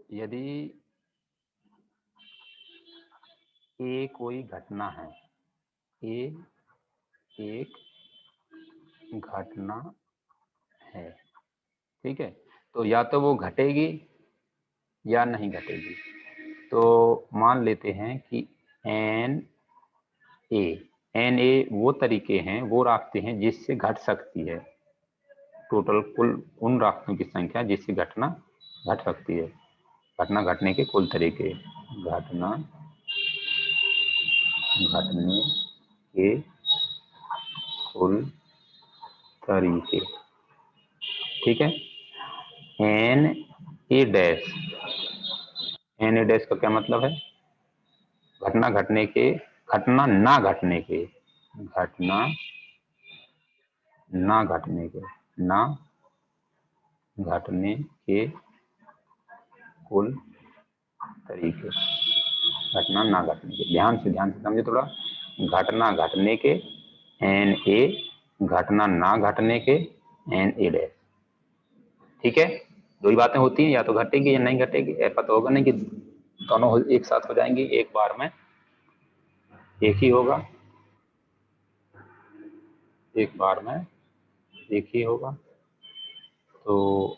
यदि ए कोई घटना है, ए एक घटना है, ठीक है, तो या तो वो घटेगी या नहीं घटेगी। तो मान लेते हैं कि एन ए वो तरीके हैं, वो रास्ते हैं जिससे घट सकती है, टोटल कुल उन रास्तों की संख्या जिससे घटना घट सकती है, घटना घटने के कुल तरीके, घटना घटने के कुल तरीके, ठीक है। N A dash, N A dash का क्या मतलब है? घटना घटने के, घटना ना घटने के, घटना ना घटने के, ना घटने के कुल तरीके, घटना ना घटने के, ध्यान से समझे थोड़ा। घटना घटने के एन ए, घटना ना घटने के एन ए डैश, ठीक है। दो ही बातें होती हैं, या तो घटेगी या नहीं घटेगी। ऐसा तो होगा नहीं कि दोनों एक साथ हो जाएंगी एक बार में, एक ही होगा, एक बार में एक ही होगा। तो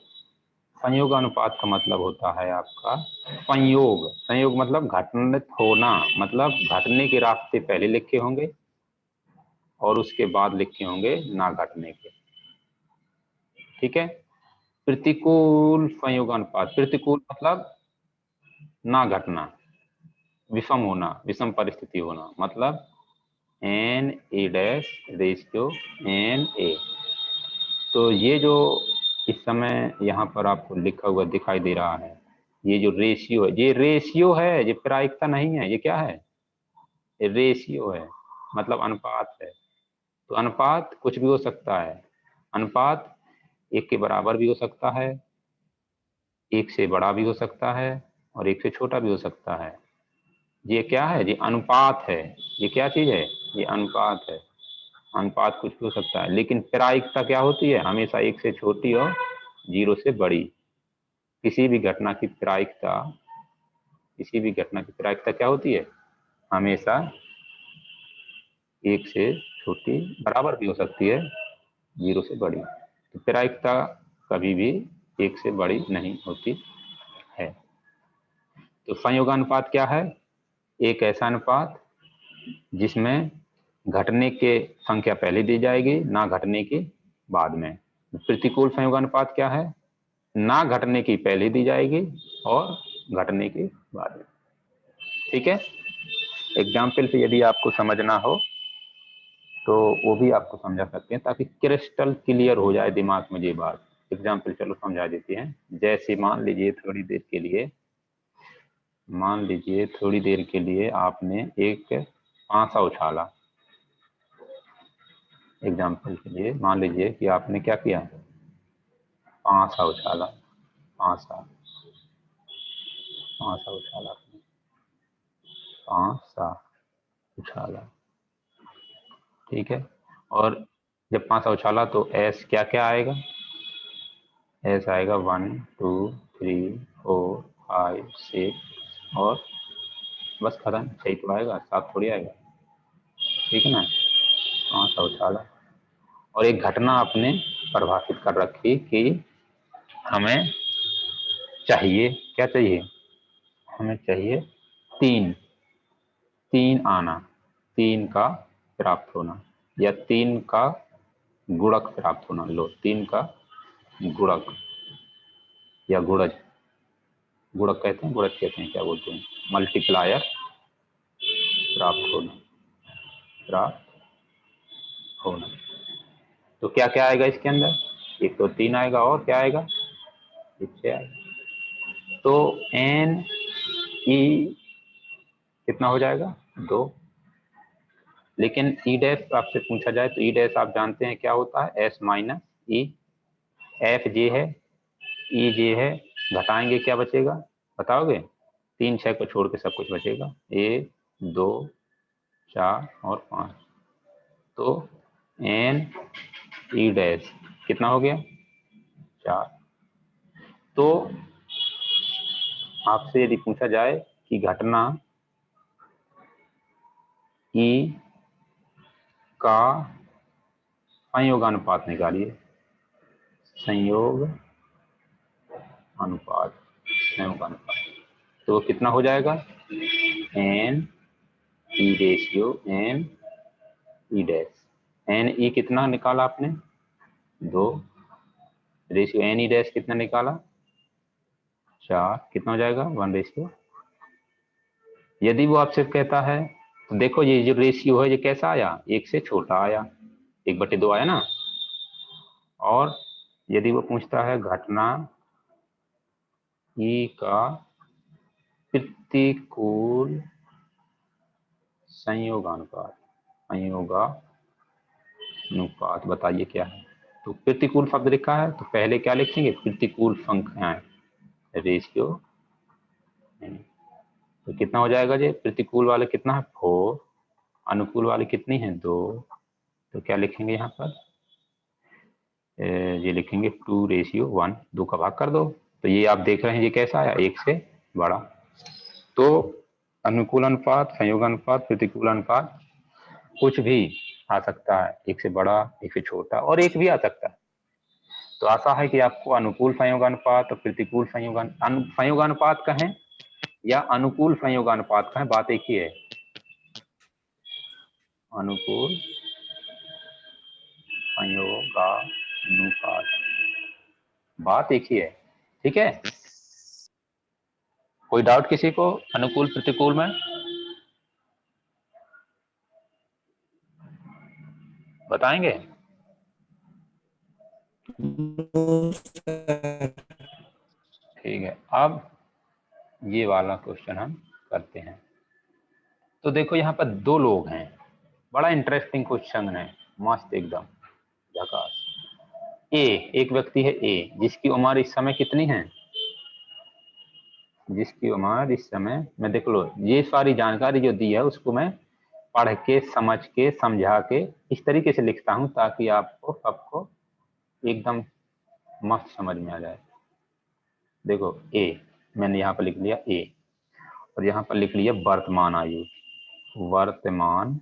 संयोग अनुपात का मतलब होता है आपका संयोग, संयोग मतलब घटित होना, मतलब घटने के रास्ते पहले लिखे होंगे और उसके बाद लिखे होंगे ना घटने के, ठीक है। प्रतिकूल संयोगानुपात, प्रतिकूल मतलब ना घटना, विषम होना, विषम परिस्थिति होना, मतलब N A dash ratio N A. तो ये जो इस समय यहाँ पर आपको लिखा हुआ दिखाई दे रहा है, ये जो रेशियो है, ये रेशियो है, ये प्रायिकता नहीं है। ये क्या है? ये रेशियो है, मतलब अनुपात है। तो अनुपात कुछ भी हो सकता है, अनुपात एक के बराबर भी हो सकता है, एक से बड़ा भी हो सकता है, और एक से छोटा भी हो सकता है। ये क्या है? ये अनुपात है। ये क्या चीज है? ये अनुपात है। अनुपात कुछ भी हो सकता है, लेकिन प्रायिकता क्या होती है? हमेशा एक से छोटी और जीरो से बड़ी। किसी भी घटना की प्रायिकता, किसी भी घटना की प्रायिकता क्या होती है? हमेशा एक से छोटी, बराबर भी हो सकती है, जीरो से बड़ी। तो प्रायिकता कभी भी एक से बड़ी नहीं होती है। तो संयोगानुपात क्या है? एक ऐसा अनुपात जिसमें घटने के संख्या पहले दी जाएगी, ना घटने की बाद में। प्रतिकूल संयोगानुपात क्या है? ना घटने की पहले दी जाएगी और घटने की बाद में, ठीक है। एग्जाम्पल से यदि आपको समझना हो तो वो भी आपको समझा सकते हैं, ताकि क्रिस्टल क्लियर हो जाए दिमाग में ये बात। एग्जाम्पल चलो समझा देते हैं। जैसे मान लीजिए थोड़ी देर के लिए, मान लीजिए थोड़ी देर के लिए आपने एक पांसा उछाला। एग्जाम्पल के लिए मान लीजिए कि आपने क्या किया? पांसा उछाला, पांसा, पांसा उछाला, पांसा उछाला, ठीक है। और जब पांसा उछाला तो एस क्या क्या आएगा? एस आएगा 1 2 3 4 5 6 और बस खत्म। सही तो आएगा, 7 थोड़ी आएगा, ठीक है ना। पांसा उछाला और एक घटना आपने परिभाषित कर रखी कि हमें चाहिए, क्या चाहिए? हमें चाहिए 3, 3 आना, 3 का प्राप्त होना, या 3 का गुणक प्राप्त होना। लो, 3 का गुणक या गुणज, गुणक कहते हैं, गुणज कहते हैं, क्या बोलते हैं, मल्टीप्लायर प्राप्त होना, प्राप्त होना। तो क्या क्या आएगा इसके अंदर? एक तो 3 आएगा, और क्या आएगा? इससे आएगा। तो एन ई कितना हो जाएगा? 2। लेकिन ई डैश आपसे पूछा जाए तो ई डैश आप जानते हैं क्या होता है? एस माइनस ई। एफ जे है, ई जे है, घटाएंगे क्या बचेगा? बताओगे? 3 6 को छोड़ के सब कुछ बचेगा, 1 2 4 और 5। तो एन ई डैश कितना हो गया? 4। तो आपसे यदि पूछा जाए कि घटना ई का संयोगानुपात निकालिए, संयोग अनुपात, संयोगानुपात, तो कितना हो जाएगा, N E ratio N E dash, N E कितना निकाला आपने, 2, रेशियो एन ई डैश कितना निकाला, 4, कितना हो जाएगा, 1 रेशियो। यदि वो आपसे कहता है तो देखो ये जो रेशियो है ये कैसा आया, 1 से छोटा आया, 1/2 आया ना। और यदि वो पूछता है घटना ई का प्रतिकूल संयोगानुपात, संयोगानुपात बताइए क्या है। तो प्रतिकूल शब्द लिखा है तो पहले क्या लिखेंगे, प्रतिकूल संख्याएं, रेशियो, तो कितना हो जाएगा जी, प्रतिकूल वाले कितना है 4, अनुकूल वाली कितनी है 2, तो क्या लिखेंगे यहाँ पर, ये लिखेंगे 2 रेशियो 1, 2 का भाग कर दो, तो ये आप देख रहे हैं ये कैसा आया, 1 से बड़ा। तो अनुकूल अनुपात, संयोग अनुपात, प्रतिकूल अनुपात कुछ भी आ सकता है, 1 से बड़ा, 1 से छोटा और 1 भी आ सकता है। तो आशा है कि आपको अनुकूल संयोगानुपात और प्रतिकूल संयोगानुपात कहें या अनुकूल संयोगानुपात कहें, बात एक ही है, अनुकूल संयोगानुपात, बात एक ही है, ठीक है। कोई डाउट किसी को अनुकूल प्रतिकूल में, बताएंगे। ठीक है, अब ये वाला क्वेश्चन हम करते हैं। तो देखो यहाँ पर 2 लोग हैं, बड़ा इंटरेस्टिंग क्वेश्चन है, मस्त एकदम झकास। ए, एक व्यक्ति है ए, जिसकी उम्र इस समय कितनी है, जिसकी उम्र इस समय में, देख लो ये सारी जानकारी जो दी है उसको मैं पढ़ के समझ के समझा के इस तरीके से लिखता हूं ताकि आपको सबको एकदम मस्त समझ में आ जाए। देखो ए, मैंने यहाँ पर लिख लिया ए, और यहाँ पर लिख लिया वर्तमान आयु, वर्तमान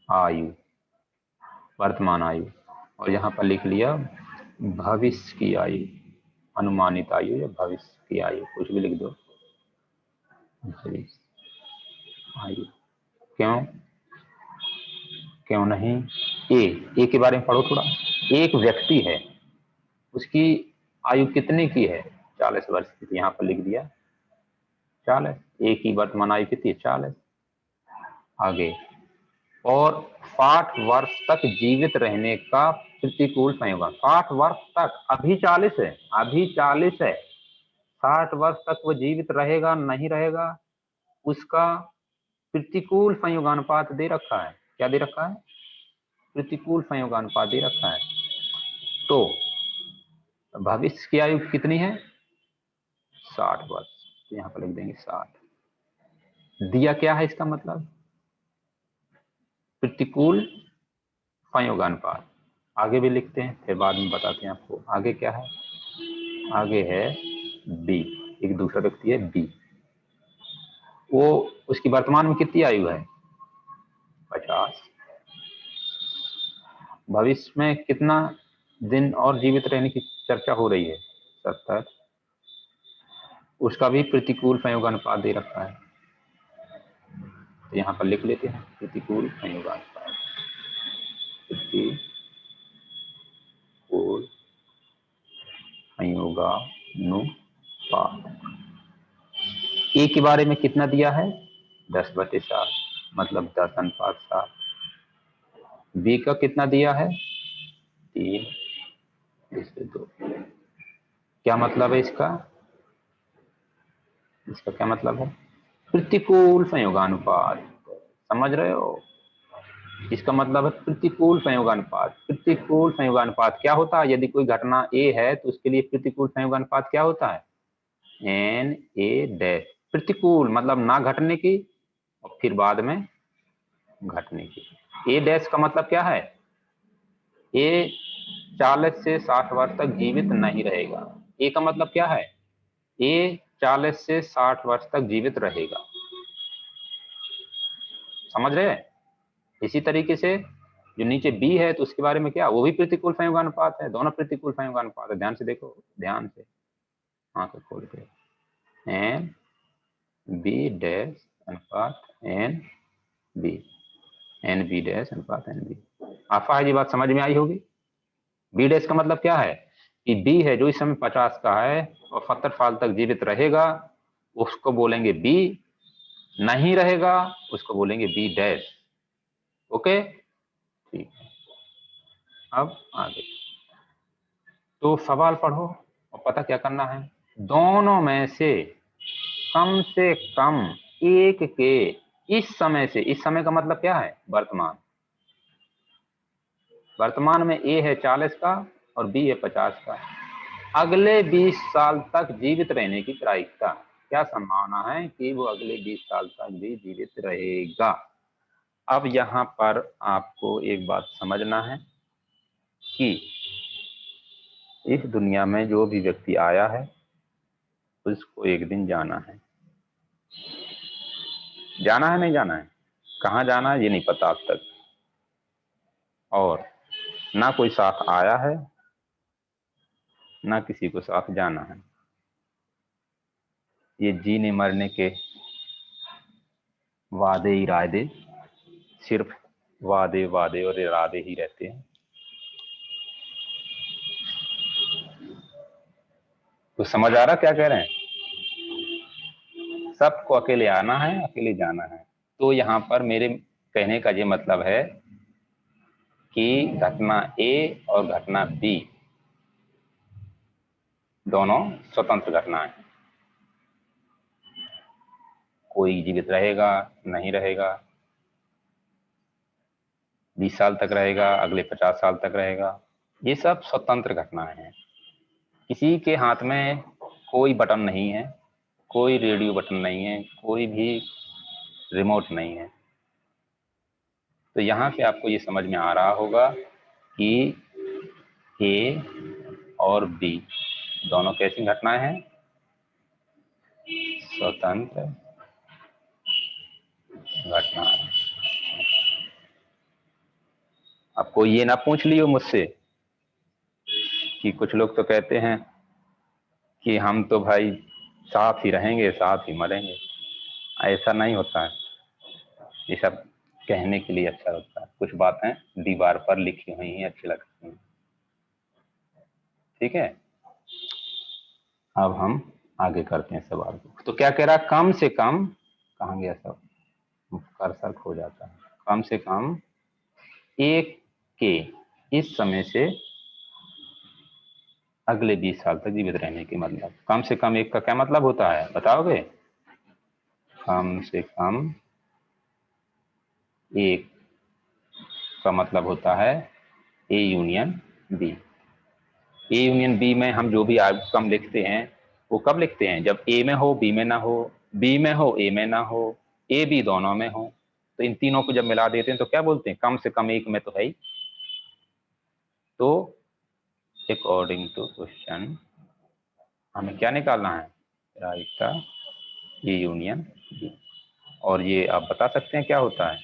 आयु, वर्तमान आयु, और यहाँ पर लिख लिया भविष्य की आयु, अनुमानित आयु या भविष्य की आयु, कुछ भी लिख दो, भविष्य आयु। क्यों, क्यों नहीं, ए के बारे में पढ़ो थोड़ा। एक व्यक्ति है, उसकी आयु कितने की है, 40 वर्ष की, यहाँ पर लिख दिया 40, ए की वर्तमान आयु कितनी है, 40। आगे, और 60 वर्ष तक जीवित रहने का प्रतिकूल संयोग, 60 वर्ष तक, अभी 40 है, अभी 40 है, 60 वर्ष तक वो जीवित रहेगा नहीं रहेगा, उसका प्रतिकूल संयोगानुपात दे रखा है, क्या दे रखा है, प्रतिकूल संयोगानुपात दे रखा है। तो भविष्य की आयु कितनी है, 60 वर्ष, तो यहाँ पर लिख देंगे 60, दिया क्या है इसका मतलब, प्रतिकूल संयोगानुपात। आगे भी लिखते हैं फिर बाद में बताते हैं आपको आगे क्या है। आगे है बी, एक दूसरा व्यक्ति है बी, वो उसकी वर्तमान में कितनी आयु है, 50, भविष्य में कितना दिन और जीवित रहने की चर्चा हो रही है, 70, उसका भी प्रतिकूल संयोगानुपात दे रखा है, तो यहाँ पर लिख लेते हैं प्रतिकूल संयोगानुपात, प्रतिकूल संयोगानुपात। ए के बारे में कितना दिया है, 10/7, मतलब 10:7। बी का कितना दिया है, 3:2। क्या मतलब है इसका, इसका क्या मतलब है, प्रतिकूल संयोगानुपात, समझ रहे हो, इसका मतलब है प्रतिकूल संयोगानुपात। प्रतिकूल संयोगानुपात क्या होता है, यदि कोई घटना ए है तो उसके लिए प्रतिकूल संयोगानुपात क्या होता है, एन ए डैश, प्रतिकूल मतलब ना घटने की और फिर बाद में घटने की। ए डैश का मतलब क्या है, ए 40 से 60 वर्ष तक जीवित नहीं रहेगा। ए का मतलब क्या है, ए 40 से 60 वर्ष तक जीवित रहेगा। समझ रहे हैं? इसी तरीके से जो नीचे बी है तो उसके बारे में क्या, वो भी प्रतिकूल संयोगानुपात है, दोनों प्रतिकूल संयोगानुपात है। ध्यान से देखो, ध्यान से आंखें खोल के, एन बी डैश अनुपात N B, N B dash अनुपात एन बी। आपको ये बात समझ में आई होगी। बी डैश का मतलब क्या है कि बी है जो इस समय 50 का है और 70 साल तक जीवित रहेगा, उसको बोलेंगे बी, नहीं रहेगा उसको बोलेंगे बी डैश। ओके, ठीक है। अब आगे तो सवाल पढ़ो और पता क्या करना है, दोनों में से कम एक के इस समय से, इस समय का मतलब क्या है, वर्तमान, वर्तमान में ए है 40 का और बी है 50 का, अगले 20 साल तक जीवित रहने की प्रायिकता, क्या संभावना है कि वो अगले 20 साल तक भी जीवित रहेगा। अब यहां पर आपको एक बात समझना है कि इस दुनिया में जो भी व्यक्ति आया है उसको एक दिन जाना है। जाना है नहीं जाना है, कहाँ जाना है ये नहीं पता अब तक, और ना कोई साथ आया है ना किसी को साथ जाना है। ये जीने मरने के वादे इरादे, सिर्फ वादे वादे और इरादे ही रहते हैं। तो समझ आ रहा क्या कह रहे हैं? सबको अकेले आना है, अकेले जाना है। तो यहाँ पर मेरे कहने का ये मतलब है कि घटना ए और घटना बी दोनों स्वतंत्र घटनाएं, कोई जीवित रहेगा नहीं रहेगा, 20 साल तक रहेगा, अगले 50 साल तक रहेगा, ये सब स्वतंत्र घटनाएं हैं। किसी के हाथ में कोई बटन नहीं है, कोई रेडियो बटन नहीं है, कोई भी रिमोट नहीं है। तो यहाँ से आपको ये समझ में आ रहा होगा कि ए और बी दोनों कैसी घटनाएं हैं, स्वतंत्र घटनाएं। आपको ये ना पूछ लियो मुझसे कि कुछ लोग तो कहते हैं कि हम तो भाई साथ ही रहेंगे साथ ही मरेंगे। ऐसा नहीं होता है, ये सब कहने के लिए अच्छा होता है, कुछ बातें दीवार पर लिखी हुई हैं, अच्छी लगती हैं। ठीक है, अब हम आगे करते हैं सवाल को। तो क्या कह रहा, कम से कम, कहाँ गया सब, कर्सर खो जाता है, कम से कम एक के इस समय से अगले 20 साल तक जीवित रहने की, मतलब कम से कम एक का क्या मतलब होता है बताओगे? कम से कम एक का मतलब होता है A union B. A union B में हम जो भी आउटकम लिखते हैं वो कब लिखते हैं, जब ए में हो बी में ना हो, बी में हो ए में ना हो, ए बी दोनों में हो। तो इन तीनों को जब मिला देते हैं तो क्या बोलते हैं, कम से कम एक में तो है ही। तो अकॉर्डिंग टू क्वेश्चन हमें क्या निकालना है, प्रायिकता ए यूनियन बी। और ये आप बता सकते हैं क्या होता है,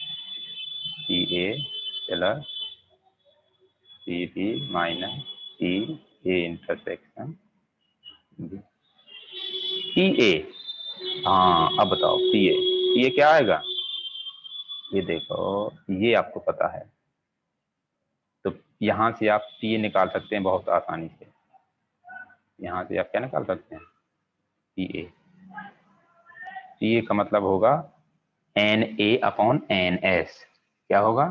C A plus C B minus C A intersection B. C A, हाँ अब बताओ सी ए क्या आएगा, ये देखो ये आपको पता है, तो यहाँ से आप सी ए निकाल सकते हैं बहुत आसानी से। यहाँ से आप क्या निकाल सकते हैं, सी ए। सी ए का मतलब होगा N A upon N S. क्या होगा,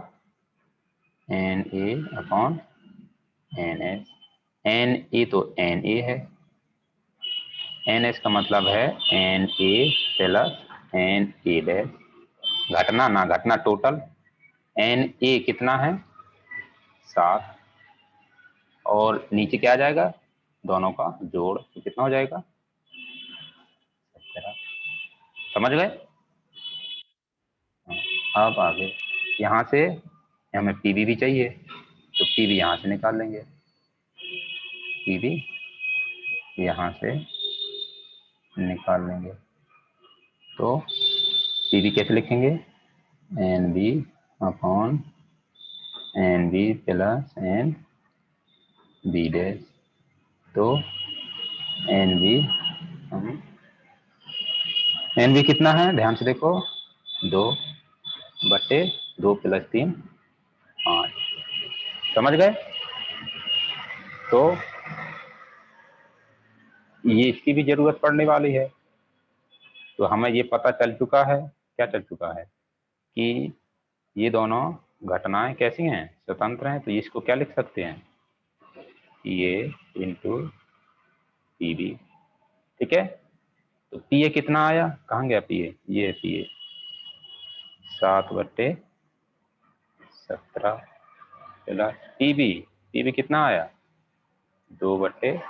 N A upon N S. N A तो एन ए है, एन एस का मतलब है N A plus N A dash, घटना ना घटना टोटल। एन ए कितना है 7, और नीचे क्या आ जाएगा, दोनों का जोड़, तो कितना हो जाएगा 17। समझ गए? अब आगे यहाँ से हमें पीवी भी चाहिए, तो पीवी यहाँ से निकाल लेंगे, पीवी यहाँ से निकाल लेंगे। तो पी बी कैसे लिखेंगे, N B upon N B plus N B dash. तो एन बी कितना है, ध्यान से देखो, 2/2 + 3 5। समझ गए। तो ये इसकी भी जरूरत पड़ने वाली है। तो हमें ये पता चल चुका है, क्या चल चुका है कि ये दोनों घटनाएं कैसी हैं, स्वतंत्र हैं। तो इसको क्या लिख सकते हैं, P A into P B. ठीक है। तो पी ए कितना आया, कहाँ गया पी ए, ये P A 7/17 plus P B कितना आया 2/5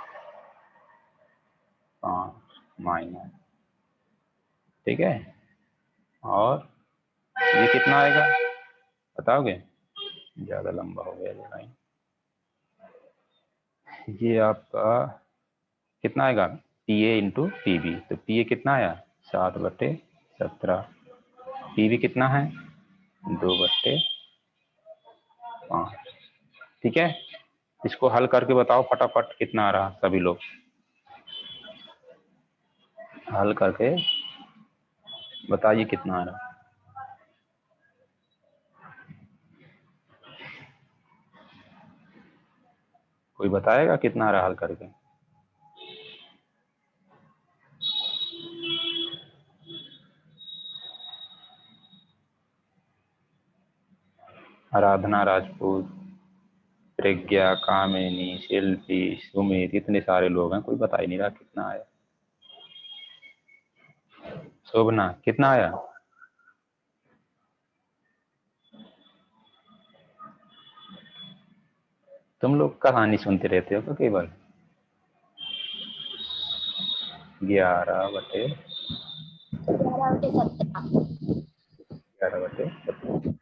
माइनस। ठीक है। और ये कितना आएगा बताओगे, ज्यादा लंबा हो गया ये लाइन। ये आपका कितना आएगा, P A into P B. तो पी ए कितना आया 7/17, पी बी कितना है 2/5। ठीक है। इसको हल करके बताओ फटाफट कितना आ रहा, सभी लोग हल करके बताइए कितना आ रहा। कोई बताएगा कितना आ रहा हल करके। आराधना राजपूत, प्रज्ञा, कामिनी, शिल्पी, सुमित, इतने सारे लोग हैं, कोई बता ही नहीं रहा कितना आया। शोभना कितना आया, तुम लोग कहानी सुनते रहते हो तो केवल 11/17।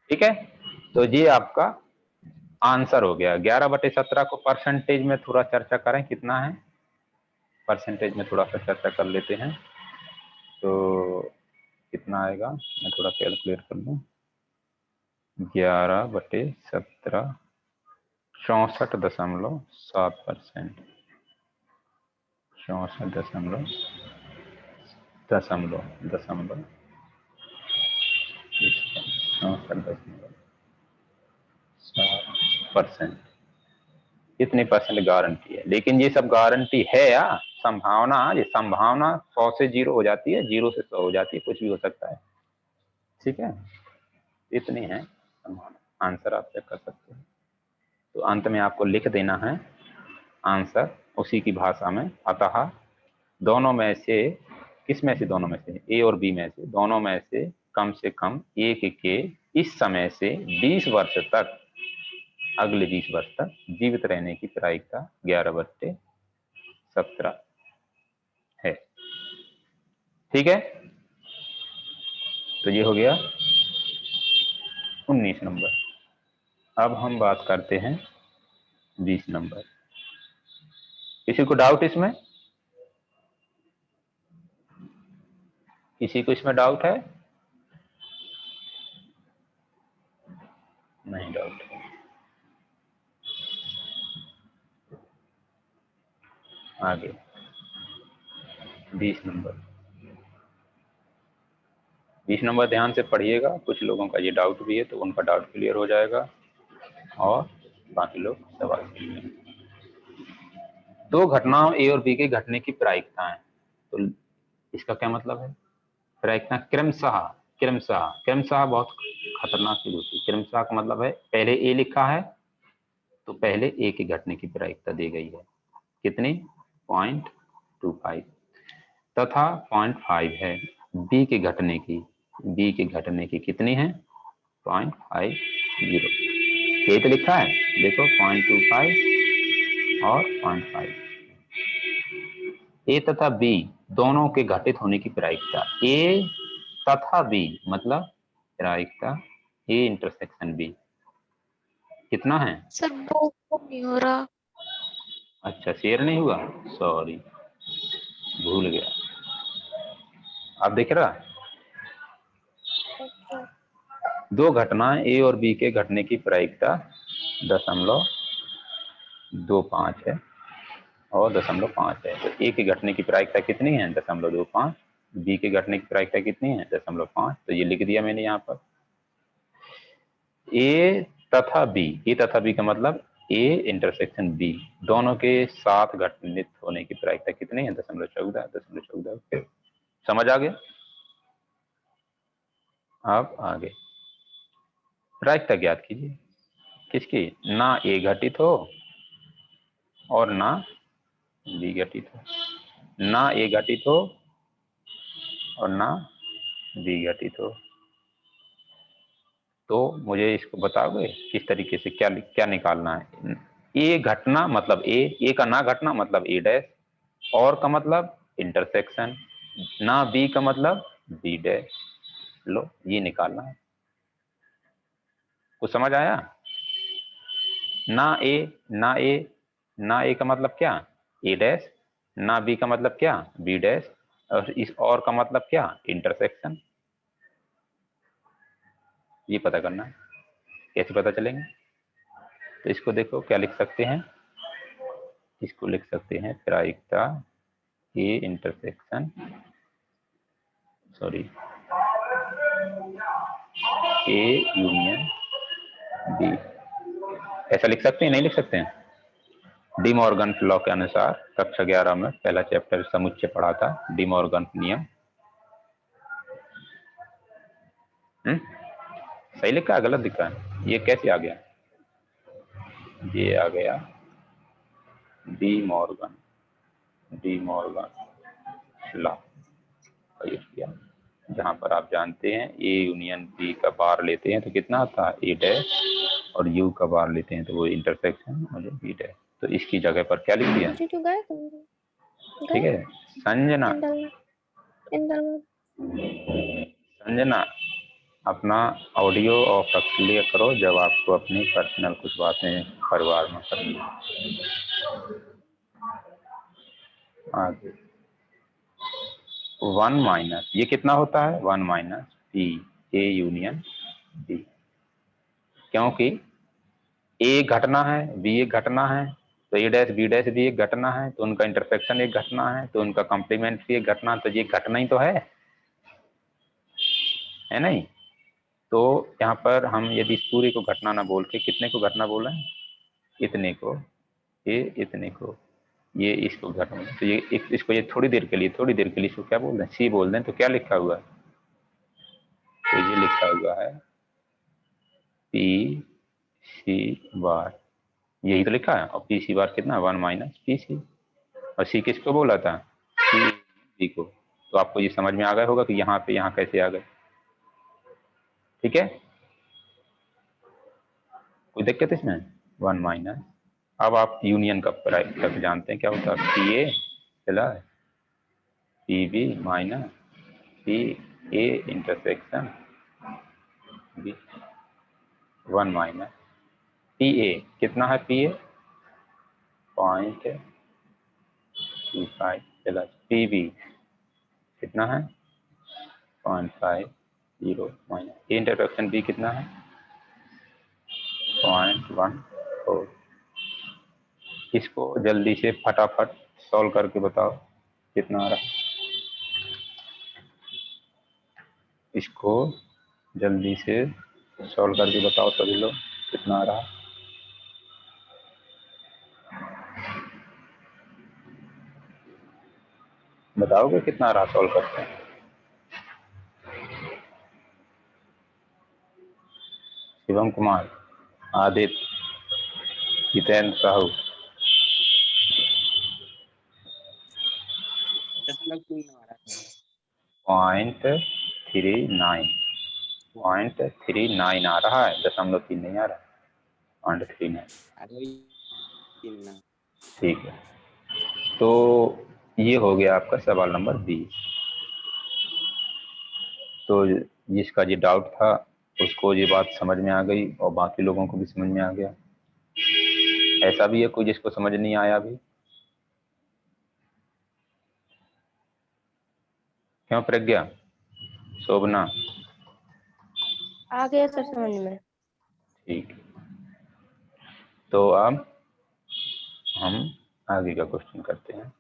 ठीक है। तो ये आपका आंसर हो गया। 11/17 को परसेंटेज में थोड़ा चर्चा करें, कितना है परसेंटेज में थोड़ा सा चर्चा कर लेते हैं। तो कितना आएगा, मैं थोड़ा कैलकुलेट कर लूँ। 11/17 64.7%, 64 दशमलव दशमलव दशमलव 64.7%। कितनी परसेंट गारंटी है, लेकिन ये सब गारंटी है या संभावना, ये संभावना 100 से 0 हो जाती है, 0 से 100 हो जाती है, कुछ भी हो सकता है। ठीक है, इतनी है संभावना। आंसर आप चेक कर सकते हैं। तो अंत में आपको लिख देना है आंसर उसी की भाषा में। अतः दोनों में से, किस में से, दोनों में से, ए और बी में से, दोनों में से कम एक के इस समय से 20 वर्ष तक, अगले 20 वर्ष तक जीवित रहने की प्रायिकता 11/17 है। ठीक है। तो ये हो गया 19 नंबर। अब हम बात करते हैं 20 नंबर। किसी को डाउट इसमें, किसी को इसमें डाउट है, नहीं डाउट है। आगे 20 नंबर, 20 नंबर ध्यान से पढ़िएगा। कुछ लोगों का ये डाउट भी है, तो उनका डाउट क्लियर हो जाएगा और बाकी लोग सवाल करेंगे। दो घटनाओं ए और बी के घटने की प्रायिकताएं। तो इसका क्या मतलब है, प्रायिकता क्रमशः, क्रमशः, क्रमशः बहुत खतरनाक चीज होती है। क्रमशः का मतलब है पहले ए लिखा है तो पहले ए के घटने की प्रायिकता दी गई है, कितनी 0.25, तथा 0.5 है बी के घटने की, बी के घटने की कितनी है 0.50। यही तो लिखा है, देखो 0.25 और 0.5। ए तथा बी दोनों के घटित होने की प्रायिकता, ए तथा बी मतलब प्रायिकता ए इंटरसेक्शन बी कितना है। सर वो नहीं हो रहा। अच्छा शेयर नहीं हुआ, सॉरी भूल गया। आप देख रहा, अच्छा। दो घटनाएं ए और बी के घटने की प्रायिकता 0.25 है और 0.5 है। तो ए के घटने की प्रायिकता कितनी है? 0.25। बी के घटने की प्रायिकता कितनी है? 0.5। तो ये लिख दिया मैंने यहाँ पर। ए तथा बी, ए तथा बी का मतलब ए इंटरसेक्शन बी, दोनों के साथ घटित होने की प्रायिकता कितनी है? 0.14। 0.14। समझ आ गया? अब आगे प्रायिकता ज्ञात कीजिए किसकी? ना ए घटित हो और ना बी घटित हो, ना ए घटित हो और ना बी घटित हो। तो मुझे इसको बताओगे किस तरीके से, क्या क्या निकालना है? ए घटना मतलब ए का ना घटना मतलब ए डैश, और का मतलब इंटरसेक्शन, ना बी का मतलब बी डैश। लो ये निकालना है। कुछ समझ आया? ना ए, ना ए, ना ए का मतलब क्या? ए डैश, ना बी का मतलब क्या? बी डैश, और इस और का मतलब क्या? इंटरसेक्शन। ये पता करना है। कैसे पता चलेंगे? तो इसको देखो क्या लिख सकते हैं, इसको लिख सकते हैं प्रायिकता A intersection, sorry, A union B. ऐसा लिख सकते हैं? नहीं लिख सकते हैं? डी मॉर्गन लॉ के अनुसार कक्षा 11 में पहला चैप्टर समुच्चय पढ़ा था, डी मॉर्गन नियम। सही लिखा है गलत लिखा है? ये कैसे आ गया? ये आ गया De Morgan, De Morgan law का यूज किया, जहां पर आप जानते हैं ए यूनियन बी का बार लेते हैं तो कितना आता है? ए डैश, और यू का बार लेते हैं तो वो इंटरसेक्शन और बी डैश। तो इसकी जगह पर क्या लिख दिया? तो गए ठीक है संजना, संजना अपना ऑडियो ऑफ रख लिया करो जब आपको अपनी पर्सनल कुछ बातें परिवार में करनी है। आगे 1 माइनस, ये कितना होता है? 1 minus P A union B, क्योंकि ए घटना है, बी एक घटना है, तो ए डैश बी डैश भी एक घटना है, तो उनका इंटरसेक्शन एक घटना है, तो उनका कॉम्प्लीमेंट भी एक घटना, तो ये घटना ही तो है नहीं? तो यहाँ पर हम यदि इस पूरे को घटना ना बोल के कितने को घटना बोले? इतने को, ये इतने को, ये इसको घटना, तो ये इसको ये थोड़ी देर के लिए इसको क्या बोल दें? सी बोल दें। तो क्या लिखा हुआ है? तो ये लिखा हुआ है पी सी बार, यही तो लिखा है। और पी सी बार कितना? 1 माइनस पी सी, और सी किसको बोला था? सी बी को। तो आपको ये समझ में आ गया होगा कि यहाँ पे यहाँ कैसे आ गए। ठीक है, कोई दिक्कत इसमें? 1 माइनस, अब आप यूनियन का तक जानते हैं क्या होता है? पी ए चला P B minus P A intersection B, 1 minus P A, कितना है P A? 0.25 plus P B कितना है? 0.50 माइनस इंटरसेक्शन बी कितना है? 0.14। इसको जल्दी से फटाफट सॉल्व करके बताओ कितना आ रहा है। इसको जल्दी से सॉल्व करके बताओ सभी लोग कितना आ रहा है। बताओगे कितना आ रहा? सॉल्व करते हैं। शिवम कुमार, आदित्य, जितेंद्र साहू, 0.39, 0.39 आ रहा है, 0.3 नहीं आ रहा, 0.39। ठीक है, तो ये हो गया आपका सवाल नंबर 20। तो जिसका ये डाउट था उसको ये बात समझ में आ गई और बाकी लोगों को भी समझ में आ गया। ऐसा भी है कोई जिसको समझ नहीं आया अभी? क्यों प्रज्ञा? शोभना? आ गया सर समझ में। ठीक, तो अब हम आगे का क्वेश्चन करते हैं।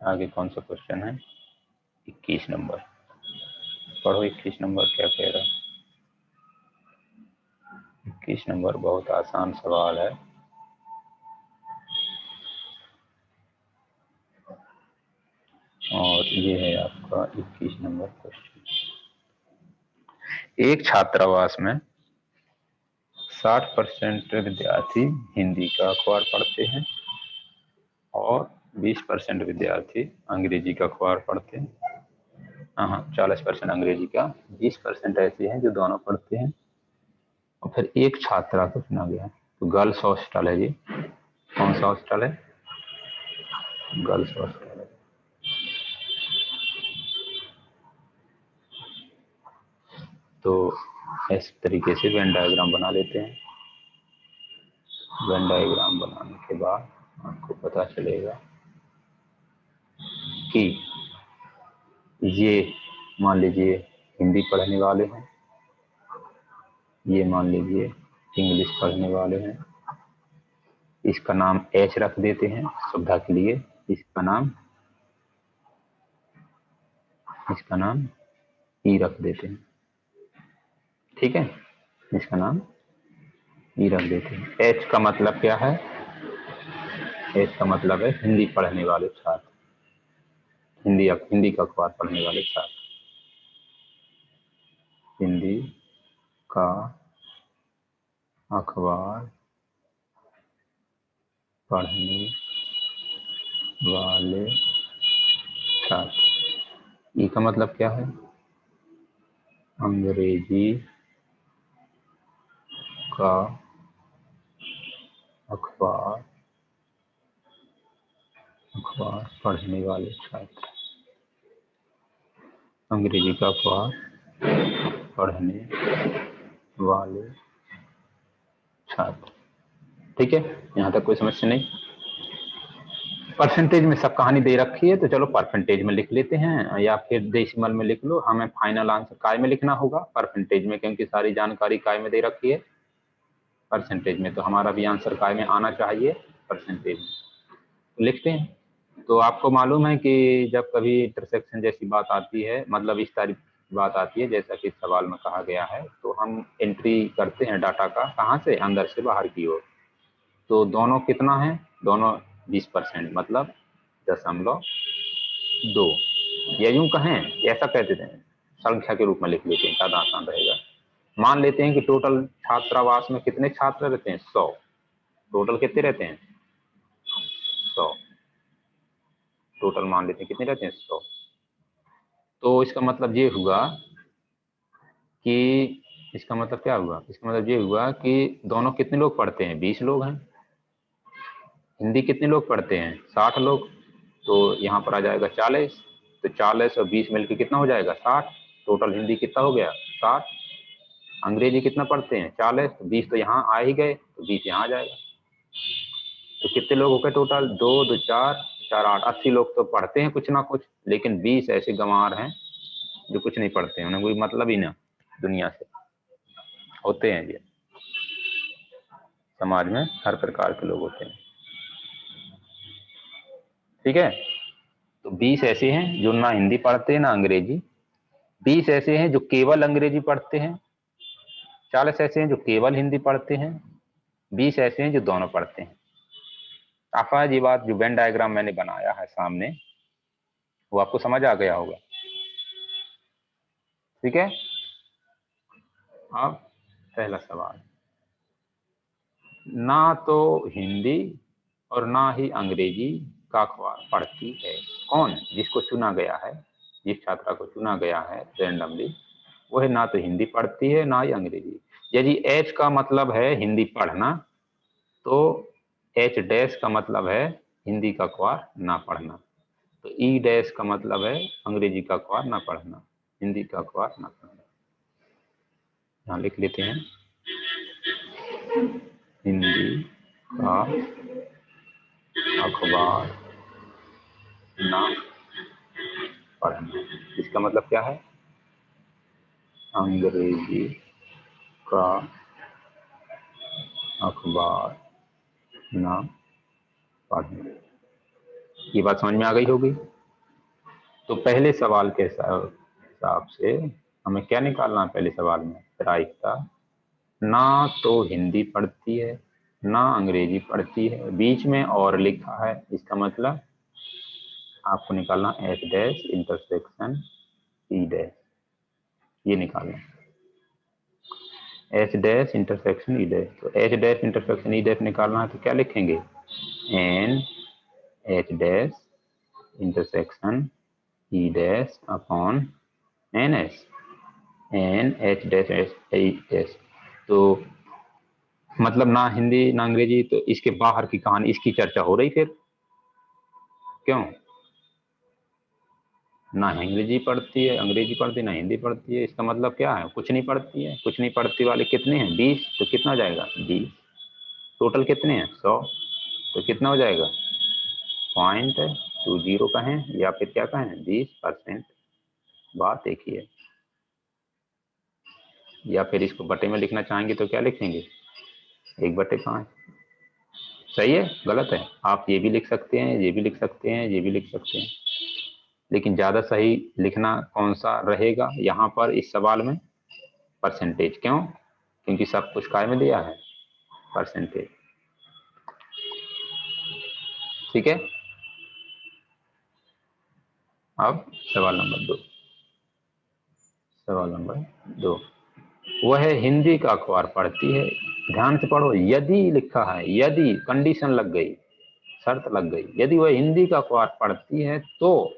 आगे कौन सा क्वेश्चन है? 21 नंबर। पढ़ो 21 नंबर क्या कह रहा है। 21 नंबर बहुत आसान सवाल है। और ये है आपका 21 नंबर क्वेश्चन। एक छात्रावास में 60% विद्यार्थी हिंदी का अखबार पढ़ते हैं और 20% विद्यार्थी अंग्रेजी का अखबार पढ़ते हैं। हाँ, 40% अंग्रेजी का, 20% ऐसे हैं जो दोनों पढ़ते हैं। और फिर एक छात्रा को चुना गया। तो गर्ल्स हॉस्टल है जी। कौन सा हॉस्टल है? गर्ल्स हॉस्टल है। तो इस तरीके से वेन डायग्राम बना लेते हैं। वेन डायग्राम बनाने के बाद आपको पता चलेगा कि ये मान लीजिए हिंदी पढ़ने वाले हैं, ये मान लीजिए इंग्लिश पढ़ने वाले हैं। इसका नाम एच रख देते हैं सुविधा के लिए। इसका नाम ई रख देते हैं। ठीक है, इसका नाम ई रख देते हैं। एच का मतलब क्या है? एच का मतलब है हिंदी पढ़ने वाले छात्र, हिंदी का अखबार पढ़ने वाले छात्र, हिंदी का अखबार पढ़ने वाले छात्र। ई का मतलब क्या है? अंग्रेजी का अखबार पढ़ने वाले छात्र, अंग्रेजी का अखबार पढ़ने वाले छात्र। ठीक है, यहाँ तक कोई समस्या नहीं। परसेंटेज में सब कहानी दे रखी है, तो चलो परसेंटेज में लिख लेते हैं या फिर डेसिमल में लिख लो। हमें फाइनल आंसर काय में लिखना होगा, परसेंटेज में, क्योंकि सारी जानकारी काय में दे रखी है। परसेंटेज में तो हमारा भी आंसर काय में आना चाहिए, परसेंटेज में। तो लिखते हैं। तो आपको मालूम है कि जब कभी इंटरसेक्शन जैसी बात आती है, मतलब इस तारीख की बात आती है जैसा कि सवाल में कहा गया है, तो हम एंट्री करते हैं डाटा का, कहाँ से? अंदर से बाहर की ओर। तो दोनों कितना है? दोनों 20%, मतलब 0.2। या यूं कहें, ऐसा कह देते हैं, संख्या के रूप में लिख लेते हैं, ज्यादा आसान रहेगा। मान लेते हैं कि टोटल छात्रावास में कितने छात्र रहते हैं? 100। टोटल कितने रहते हैं? 100। टोटल मान लेते हैं कितने रहते हैं? 100। तो इसका मतलब ये हुआ कि, इसका मतलब क्या हुआ? इसका मतलब ये हुआ कि दोनों कितने लोग पढ़ते हैं? 20 लोग हैं। हिंदी कितने लोग पढ़ते हैं? 60 लोग। तो यहाँ पर आ जाएगा 40। तो 40 और 20 मिलकर कितना हो जाएगा? 60। टोटल हिंदी कितना हो गया? 60। अंग्रेजी कितना पढ़ते हैं? 40। तो 20 तो यहाँ आ ही गए, तो 20 यहाँ आ जाएगा। तो कितने लोग हो गए टोटल? 2 2 4 4 8, 80 लोग तो पढ़ते हैं कुछ ना कुछ, लेकिन 20 ऐसे गंवार हैं जो कुछ नहीं पढ़ते हैं, उन्हें कोई मतलब ही ना दुनिया से। होते हैं ये, समाज में हर प्रकार के लोग होते हैं। ठीक है, तो 20 ऐसे हैं जो ना हिंदी पढ़ते हैं ना अंग्रेजी। 20 ऐसे हैं जो केवल अंग्रेजी पढ़ते हैं। 40 ऐसे हैं जो केवल हिंदी पढ़ते हैं। 20 ऐसे हैं जो दोनों पढ़ते हैं। आफाज ये बात जो वेन डायग्राम मैंने बनाया है सामने, वो आपको समझ आ गया होगा। ठीक है, अब पहला सवाल, ना तो हिंदी और ना ही अंग्रेजी का अखबार पढ़ती है कौन? जिसको चुना गया है, जिस छात्रा को चुना गया है रैंडमली, वो है ना तो हिंदी पढ़ती है ना ही अंग्रेजी। यदि एच का मतलब है हिंदी पढ़ना, तो एच डैश का मतलब है हिंदी का अखबार ना पढ़ना। तो ई डैश का मतलब है अंग्रेजी का अखबार ना पढ़ना, हिंदी का अखबार ना पढ़ना। यहाँ लिख लेते हैं, हिंदी का अखबार ना पढ़ना। इसका मतलब क्या है? अंग्रेजी का अखबार ना पढ़ना। ये बात समझ में आ गई होगी। तो पहले सवाल के हिसाब से हमें क्या निकालना है? पहले सवाल में प्रायिकता, ना तो हिंदी पढ़ती है ना अंग्रेजी पढ़ती है, बीच में और लिखा है, इसका मतलब आपको निकालना H dash intersection E dash, ये निकालना H dash intersection E dash. तो H dash intersection E dash निकालना है तो क्या लिखेंगे? N H dash intersection E dash upon N S, N H dash H S. तो मतलब ना हिंदी ना अंग्रेजी, तो इसके बाहर की कहानी, इसकी चर्चा हो रही फिर। क्यों? ना अंग्रेजी पढ़ती है, अंग्रेजी पढ़ती ना हिंदी पढ़ती है, इसका मतलब क्या है? कुछ नहीं पढ़ती है। कुछ नहीं पढ़ती वाले कितने हैं? 20। तो कितना हो जाएगा? 20। टोटल कितने हैं? 100। तो कितना हो जाएगा? 0.20 कहें या फिर क्या कहें? 20%। बात एक ही है। या फिर इसको बटे में लिखना चाहेंगे तो क्या लिखेंगे? 1/5। सही है? गलत है? आप ये भी लिख सकते हैं, ये भी लिख सकते हैं, ये भी लिख सकते हैं, लेकिन ज्यादा सही लिखना कौन सा रहेगा यहाँ पर इस सवाल में? परसेंटेज। क्यों? क्योंकि सब कुछ काय में दिया है? परसेंटेज। ठीक है। अब सवाल नंबर 2। सवाल नंबर 2, वह हिंदी का अखबार पढ़ती है। ध्यान से पढ़ो, यदि लिखा है, यदि कंडीशन लग गई, शर्त लग गई, यदि वह हिंदी का अखबार पढ़ती है तो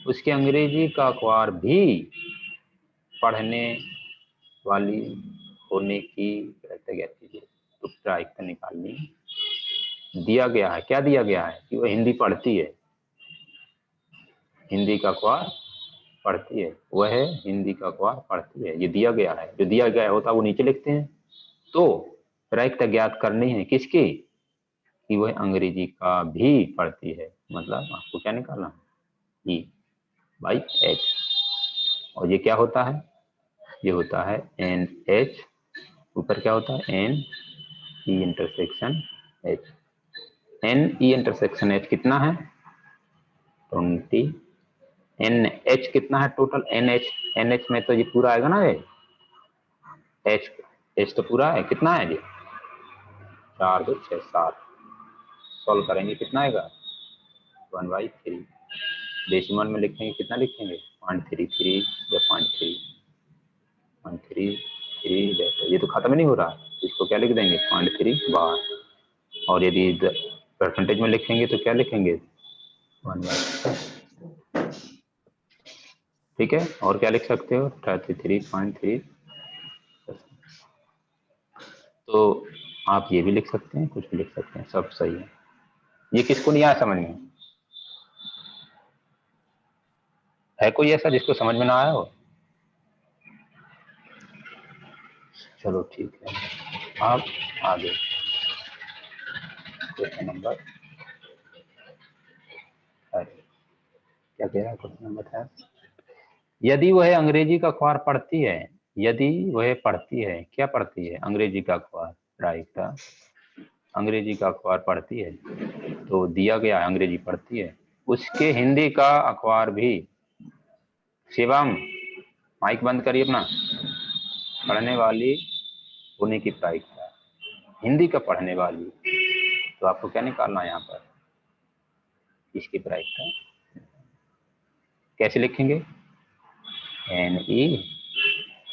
उसके अंग्रेजी का अखबार भी पढ़ने वाली होने की तो प्रायिकता निकालनी। दिया गया है, क्या दिया गया है? कि वह हिंदी पढ़ती है, हिंदी का अखबार पढ़ती है, वह हिंदी का अखबार पढ़ती है, ये दिया गया है। जो दिया गया होता है वो नीचे लिखते हैं। तो प्रायिकता ज्ञात करनी है किसकी? कि वह अंग्रेजी का भी पढ़ती है, मतलब आपको क्या निकालना है? ई बाई एच। और ये क्या होता है? ये होता है एन एच, ऊपर क्या होता है? N E intersection H. N E intersection H कितना है? 20। एन एच कितना है टोटल? एन एच में तो ये पूरा आएगा ना, ये एच एच तो पूरा है। कितना है ये? 4 2 6 7। सॉल्व करेंगे कितना आएगा? 1/3। डेसिमल में लिखेंगे कितना लिखेंगे? 0.33 या 0.33। ये तो खत्म नहीं हो रहा, इसको क्या लिख देंगे? 0.3 बाहर। और यदि परसेंटेज में लिखेंगे तो क्या लिखेंगे? 1/3। ठीक है। और क्या लिख सकते हो? 33.3। तो आप ये भी लिख सकते हैं, कुछ भी लिख सकते हैं, सब सही है। ये किसको नहीं आया समझ में? है कोई ऐसा जिसको समझ में ना आया हो? चलो ठीक है। आप आगे क्वेश्चन नंबर, क्या कह रहा है क्वेश्चन नंबर 10? यदि वह अंग्रेजी का अखबार पढ़ती है, यदि वह पढ़ती है, क्या पढ़ती है? अंग्रेजी का अखबार, राइट। अंग्रेजी का अखबार पढ़ती है, तो दिया गया है अंग्रेजी पढ़ती है, उसके हिंदी का अखबार भी। शिवम, माइक बंद करिए अपना। पढ़ने वाली होने की प्रायिकता, हिंदी का पढ़ने वाली, तो आपको क्या निकालना है यहाँ पर? इसकी प्रायिकता कैसे लिखेंगे? एन ई,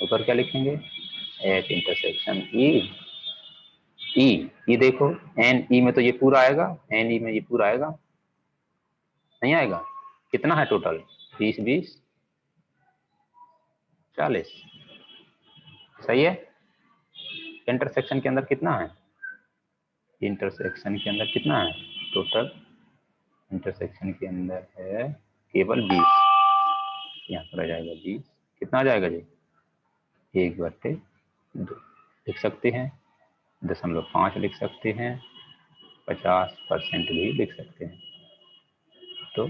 ऊपर क्या लिखेंगे? H intersection E. ई देखो, एन ई में तो ये पूरा आएगा, एन ई में ये पूरा आएगा, नहीं आएगा? कितना है टोटल? 20 20 40। सही है। इंटरसेक्शन के अंदर कितना है? इंटरसेक्शन के अंदर कितना है टोटल? इंटरसेक्शन के अंदर है केवल 20। यहाँ पर आ जाएगा 20। कितना आ जाएगा जी? 1/2 लिख सकते हैं, 0.5 लिख सकते हैं, 50% भी लिख सकते हैं। तो